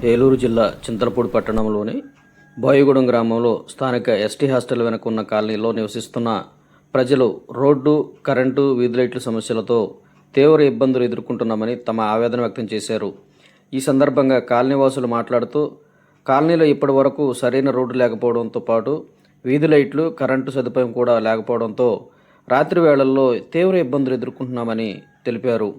ఏలూరు జిల్లా చింతలపూడి పట్టణంలోని బోయగూడెం గ్రామంలో స్థానిక ఎస్టీ హాస్టల్ వెనుక ఉన్న కాలనీలో నివసిస్తున్న ప్రజలు రోడ్డు, కరెంటు, వీధి లైట్ల సమస్యలతో తీవ్ర ఇబ్బందులు ఎదుర్కొంటున్నామని తమ ఆవేదన వ్యక్తం చేశారు. ఈ సందర్భంగా కాలనీవాసులు మాట్లాడుతూ కాలనీలో ఇప్పటి వరకు సరైన రోడ్డు లేకపోవడంతో పాటు వీధి లైట్లు, కరెంటు సదుపాయం కూడా లేకపోవడంతో రాత్రి వేళల్లో తీవ్ర ఇబ్బందులు ఎదుర్కొంటున్నామని తెలిపారు.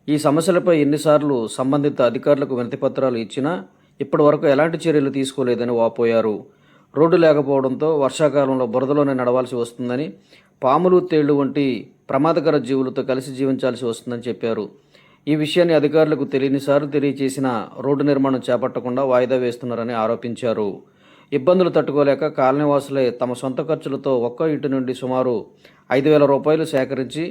ఈ సమస్యలపై ఎన్నిసార్లు సంబంధిత అధికారులకు వినతిపత్రాలు ఇచ్చినా ఇప్పటి వరకు ఎలాంటి చర్యలు తీసుకోలేదని వాపోయారు. రోడ్డు లేకపోవడంతో వర్షాకాలంలో బురదలోనే నడవాల్సి వస్తుందని, పాములు, తేళ్లు వంటి ప్రమాదకర జీవులతో కలిసి జీవించాల్సి వస్తుందని చెప్పారు. ఈ విషయాన్ని అధికారులకు తెలియనిసార్లు తెలియచేసిన రోడ్డు నిర్మాణం చేపట్టకుండా వాయిదా వేస్తున్నారని ఆరోపించారు. ఇబ్బందులు తట్టుకోలేక కాలనీవాసులే తమ సొంత ఖర్చులతో ఒక్కో ఇంటి నుండి సుమారు 5,000 రూపాయలు సేకరించి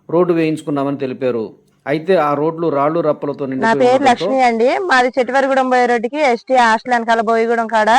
రోడ్డు వేయించుకున్నామని తెలిపారు. అయితే ఆ రోడ్లు రాళ్లు రప్పలతో నా పేరు లక్ష్మి అండి. మాది చెట్టువరగూడెం పోయే రోడ్డుకి ఎస్టీ హాస్టల్ వెనకాల బోయగూడెం కాడ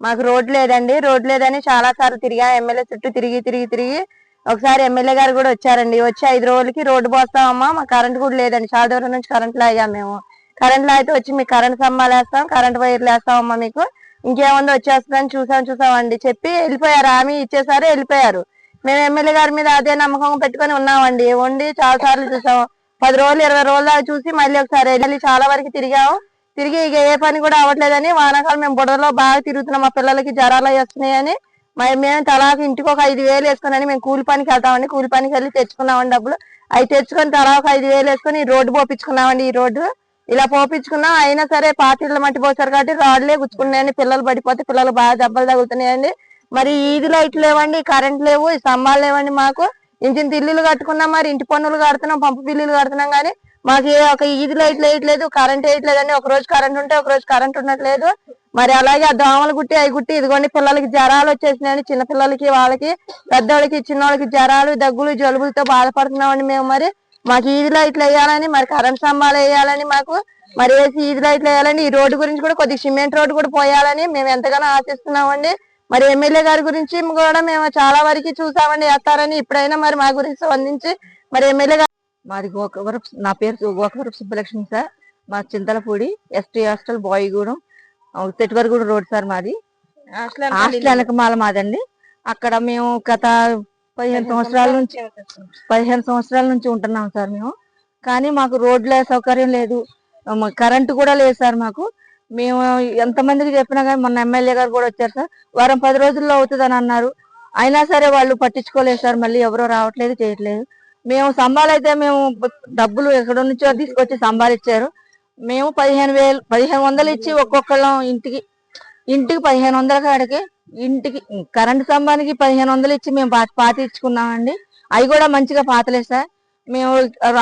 మాకు రోడ్ లేదండి. రోడ్ లేదని చాలా సార్లు తిరిగా, ఎమ్మెల్యే చుట్టూ తిరిగి ఒకసారి ఎమ్మెల్యే గారు కూడా వచ్చారండి. వచ్చి 5 రోజులకి రోడ్డు పోస్తామమ్మా, మా కరెంట్ కూడా లేదండి. చాలా దూరం నుంచి కరెంట్ లాగాం మేము. కరెంట్ లాగితే వచ్చి మీకు కరెంట్ స్తంభాలు వేస్తాం, కరెంట్ వైర్లు వేస్తామమ్మా, మీకు ఇంకేముందో వచ్చేస్తుందని చూసామండి చెప్పి వెళ్ళిపోయారు. హామీ ఇచ్చేసారు, వెళ్ళిపోయారు. మేము ఎమ్మెల్యే గారి మీద అదే నమ్మకం పెట్టుకొని ఉన్నామండి. ఉండి చాలా సార్లు చూసాం. 10 రోజులు 20 రోజులు దాకా చూసి మళ్ళీ ఒకసారి వెళ్ళి చాలా వరకు తిరిగాము. తిరిగి ఇక ఏ పని కూడా అవ్వట్లేదని వానాకాలం మేము బుడలో బాగా తిరుగుతున్నాం. మా పిల్లలకి జ్వరాలు వస్తున్నాయని మేము తలాకి ఇంటికి ఒక 5,000 వేసుకుని మేము కూలి పనికి వెళ్తామండి. కూలి పనికి వెళ్ళి తెచ్చుకున్నామండి డబ్బులు. అవి తెచ్చుకొని తలా ఒక 5,000 వేసుకొని ఈ రోడ్డు పోపించుకున్నామండి. ఈ రోడ్డు ఇలా పోపించుకున్నాం. అయినా సరే పాతిళ్ళ మట్టి పోసారు కాబట్టి రాడ్లే గుచ్చుకున్నాయండి. పిల్లలు పడిపోతే పిల్లలు బాగా దెబ్బలు తగులుతున్నాయండి. మరి ఈది లైట్లు లేవండి, కరెంట్ లేవు, ఈ స్తంభాలు లేవండి. మాకు ఇంటింటి ఇల్లులు కట్టుకున్నాం, మరి ఇంటి పన్నులు కడుతున్నాం, పంపు బిల్లులు కడుతున్నాం, కానీ మాకు ఒక ఈది లైట్లు వేయట్లేదు, కరెంట్ వేయట్లేదండి. ఒక రోజు కరెంట్ ఉంటే ఒక రోజు కరెంట్ ఉండట్లేదు. మరి అలాగే ఆ దోమలు గుట్టి అవి గుట్టి ఇదిగోండి పిల్లలకి జ్వరాలు వచ్చేసినాయండి. చిన్న పిల్లలకి, వాళ్ళకి, పెద్దోళ్ళకి, చిన్నోళ్ళకి జ్వరాలు, దగ్గులు, జలుబులతో బాధపడుతున్నామండి మేము. మరి మాకు ఈది లైట్లు వేయాలని, మరి కరెంట్ స్తంభాలు వేయాలని, మాకు మరి వేసి ఈది లైట్లు వేయాలని, ఈ రోడ్డు గురించి కూడా కొద్దిగా సిమెంట్ రోడ్డు కూడా పోయాలని మేము ఎంతగానో ఆశిస్తున్నామండి. మరి ఎమ్మెల్యే గారి గురించి కూడా మేము చాలా వరకు చూసామండి, వేస్తారని. ఇప్పుడైనా మరి మా గురించి స్పందించి మరి ఎమ్మెల్యే గారు. మాది నా పేరు గోకవరపు సుబ్బలక్ష్మి సార్. మా Chintalapudi ST hostel Boyagudem Tettuvaragudem road sir. మాది హాస్టల్ వెనకమాల మాదండి. అక్కడ మేము గత 15 సంవత్సరాల నుంచి ఉంటున్నాం సార్ మేము. కానీ మాకు రోడ్ల సౌకర్యం లేదు, కరెంటు కూడా లేదు సార్ మాకు. మేము ఎంతమందికి చెప్పినా కానీ మొన్న ఎమ్మెల్యే గారు కూడా వచ్చారు సార్. వారం 10 రోజుల్లో అవుతుందని అన్నారు. అయినా సరే వాళ్ళు పట్టించుకోలేదు సార్. మళ్ళీ ఎవరో రావట్లేదు, చేయట్లేదు. మేము స్తంభాలు అయితే మేము డబ్బులు ఎక్కడ నుంచో తీసుకొచ్చి స్తంభాలు ఇచ్చారు. మేము 1500 ఇచ్చి ఒక్కొక్కళ్ళం ఇంటికి 1500 కాడికి ఇంటికి కరెంటు స్తంభానికి 1500 ఇచ్చి మేము పాతి ఇచ్చుకున్నామండి. అవి కూడా మంచిగా పాతలే సార్. మేము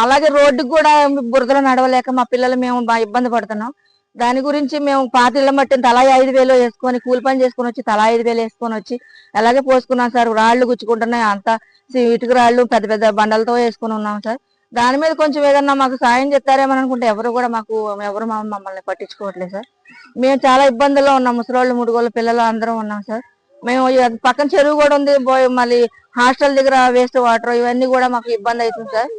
అలాగే రోడ్డుకు కూడా బురదలో నడవలేక మా పిల్లలు మేము బాగా ఇబ్బంది పడుతున్నాం. దాని గురించి మేము పాతిళ్ళ మట్టిని తలా 5,000 వేసుకొని కూలి పని చేసుకుని వచ్చి తలా 5,000 వేసుకొని వచ్చి అలాగే పోసుకున్నాం సార్. రాళ్లు గుచ్చుకుంటున్నాయి, అంతా ఇటుక రాళ్లు పెద్ద పెద్ద బండలతో వేసుకుని ఉన్నాం సార్. దాని మీద కొంచెం ఏదన్నా మాకు సాయం చెప్తారేమని అనుకుంటే ఎవరు కూడా ఎవరు మమ్మల్ని పట్టించుకోవట్లేదు సార్. మేము చాలా ఇబ్బందుల్లో ఉన్నాం. ముసలోళ్ళు, ముడుగోళ్ళు, పిల్లలు అందరం ఉన్నాం సార్. మేము పక్కన చెరువు కూడా ఉంది, మళ్ళీ హాస్టల్ దగ్గర వేస్ట్ వాటర్ ఇవన్నీ కూడా మాకు ఇబ్బంది అవుతుంది సార్.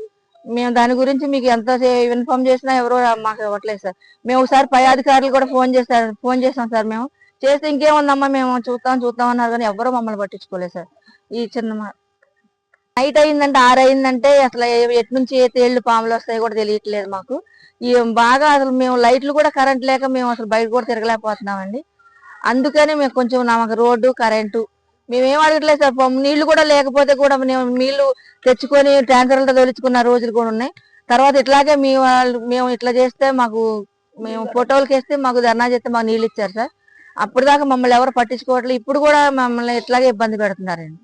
మేము దాని గురించి మీకు ఎంత ఇన్ఫార్మ్ చేసినా ఎవరో మాకు ఇవ్వట్లేదు సార్. మేము ఒకసారి పై అధికారులు కూడా ఫోన్ చేసాం సార్. మేము చేస్తే ఇంకేముందమ్మా మేము చూద్దాం అన్నారు, కానీ ఎవరో మమ్మల్ని పట్టించుకోలేదు సార్. ఈ చిన్న నైట్ అయిందంటే 6 అయిందంటే అసలు ఎటు నుంచి ఏ తేళ్లు, పాములు వస్తాయో కూడా తెలియట్లేదు మాకు. ఈ బాగా అసలు మేము లైట్లు కూడా కరెంట్ లేక మేము అసలు బయట కూడా తిరగలేకపోతున్నామండి. అందుకని మేము కొంచెం మాకు రోడ్డు, కరెంటు మేమేం అడగట్లేదు సార్. నీళ్లు కూడా లేకపోతే కూడా మేము నీళ్లు తెచ్చుకొని ట్యాంకర్లతో తోలించుకున్న రోజులు కూడా ఉన్నాయి. తర్వాత ఇట్లాగే మేము ఇట్లా చేస్తే మేము ఫోటోలకి వేస్తే మాకు ధర్నా చేస్తే మాకు నీళ్ళు ఇచ్చారు సార్. అప్పుడు దాకా మమ్మల్ని ఎవరు పట్టించుకోవట్లేదు. ఇప్పుడు కూడా మమ్మల్ని ఇట్లాగే ఇబ్బంది పెడుతున్నారండి.